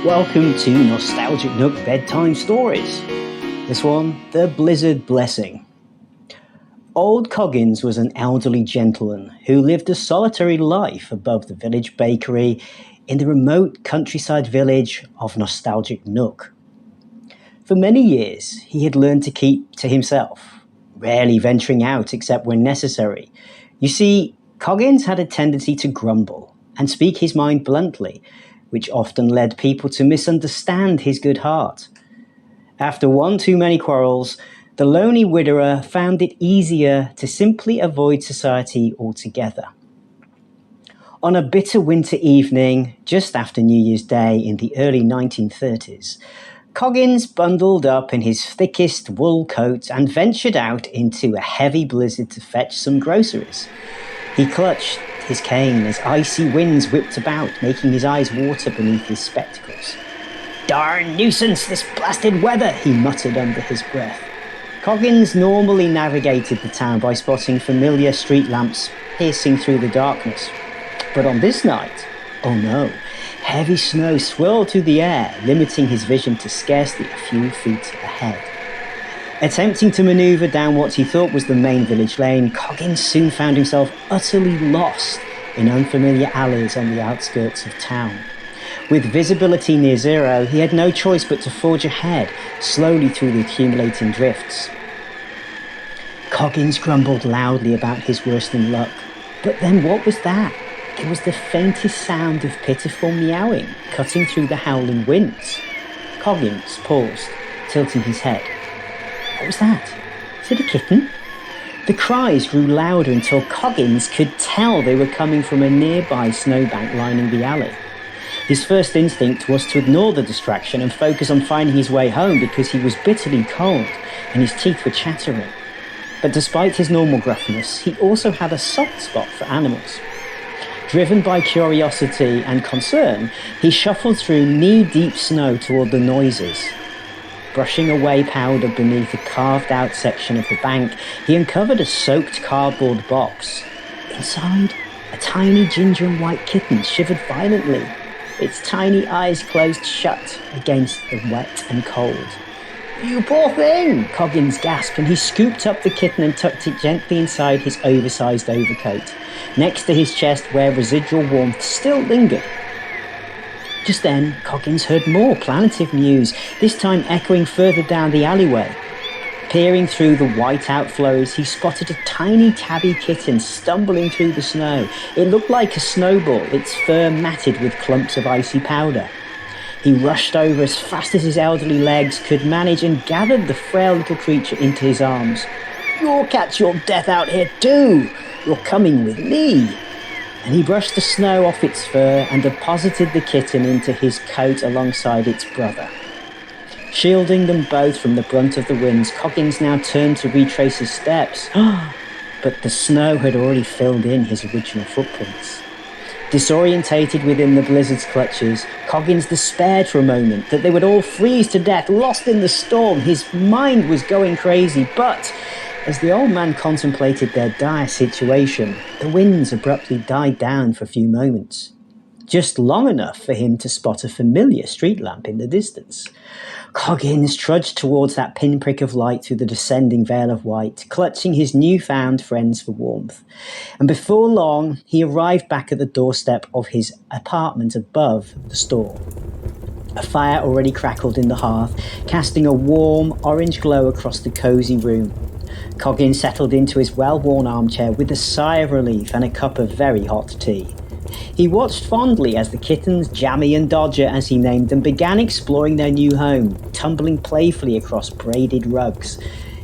Welcome to Nostalgic Nook Bedtime Stories. This one, The Blizzard Blessing. Old Coggins was an elderly gentleman who lived a solitary life above the village bakery in the remote countryside village of Nostalgic Nook. For many years, he had learned to keep to himself, rarely venturing out except when necessary. You see, Coggins had a tendency to grumble and speak his mind bluntly, which often led people to misunderstand his good heart. After one too many quarrels, the lonely widower found it easier to simply avoid society altogether. On a bitter winter evening, just after New Year's Day in the early 1930s, Coggins bundled up in his thickest wool coat and ventured out into a heavy blizzard to fetch some groceries. He clutched his cane as icy winds whipped about, making his eyes water beneath his spectacles. "Darn nuisance, this blasted weather," he muttered under his breath. Coggins normally navigated the town by spotting familiar street lamps piercing through the darkness. But on this night, oh no, heavy snow swirled through the air, limiting his vision to scarcely a few feet ahead. Attempting to maneuver down what he thought was the main village lane, Coggins soon found himself utterly lost in unfamiliar alleys on the outskirts of town. With visibility near zero, he had no choice but to forge ahead, slowly through the accumulating drifts. Coggins grumbled loudly about his worsening luck. But then what was that? There was the faintest sound of pitiful meowing, cutting through the howling winds. Coggins paused, tilting his head. What was that? Was it a kitten? The cries grew louder until Coggins could tell they were coming from a nearby snowbank lining the alley. His first instinct was to ignore the distraction and focus on finding his way home because he was bitterly cold and his teeth were chattering. But despite his normal gruffness, he also had a soft spot for animals. Driven by curiosity and concern, he shuffled through knee-deep snow toward the noises. Brushing away powder beneath a carved-out section of the bank, he uncovered a soaked cardboard box. Inside, a tiny ginger and white kitten shivered violently, its tiny eyes closed shut against the wet and cold. "You poor thing!" Coggins gasped, and he scooped up the kitten and tucked it gently inside his oversized overcoat, next to his chest where residual warmth still lingered. Just then, Coggins heard more plaintive mews, this time echoing further down the alleyway. Peering through the white-out flurries, he spotted a tiny tabby kitten stumbling through the snow. It looked like a snowball, its fur matted with clumps of icy powder. He rushed over as fast as his elderly legs could manage and gathered the frail little creature into his arms. "You'll catch your death out here too! You're coming with me!" And he brushed the snow off its fur and deposited the kitten into his coat alongside its brother. Shielding them both from the brunt of the winds, Coggins now turned to retrace his steps. But the snow had already filled in his original footprints. Disorientated within the blizzard's clutches, Coggins despaired for a moment that they would all freeze to death, lost in the storm. His mind was going crazy, but as the old man contemplated their dire situation, the winds abruptly died down for a few moments, just long enough for him to spot a familiar street lamp in the distance. Coggins trudged towards that pinprick of light through the descending veil of white, clutching his newfound friends for warmth. And before long, he arrived back at the doorstep of his apartment above the store. A fire already crackled in the hearth, casting a warm orange glow across the cozy room. Coggins settled into his well-worn armchair with a sigh of relief and a cup of very hot tea. He watched fondly as the kittens, Jammy and Dodger as he named them, began exploring their new home, tumbling playfully across braided rugs.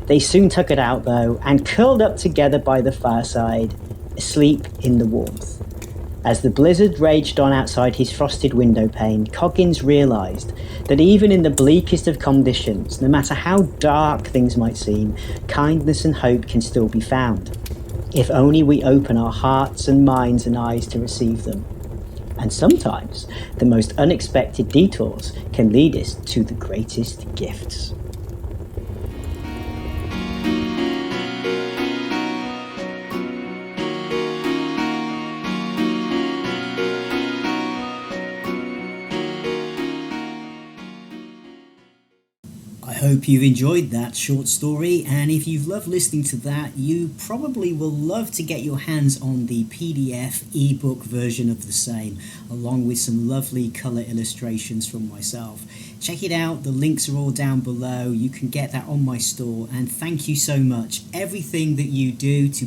They soon took it out though, and curled up together by the fireside, asleep in the warmth. As the blizzard raged on outside his frosted window pane, Coggins realised that even in the bleakest of conditions, no matter how dark things might seem, kindness and hope can still be found, if only we open our hearts and minds and eyes to receive them. And sometimes, the most unexpected detours can lead us to the greatest gifts. hope you've enjoyed that short story, and if you've loved listening to that, you probably will love to get your hands on the PDF ebook version of the same, along with some lovely colour illustrations from myself. Check it out, the links are all down below, you can get that on my store, and thank you so much. Everything that you do to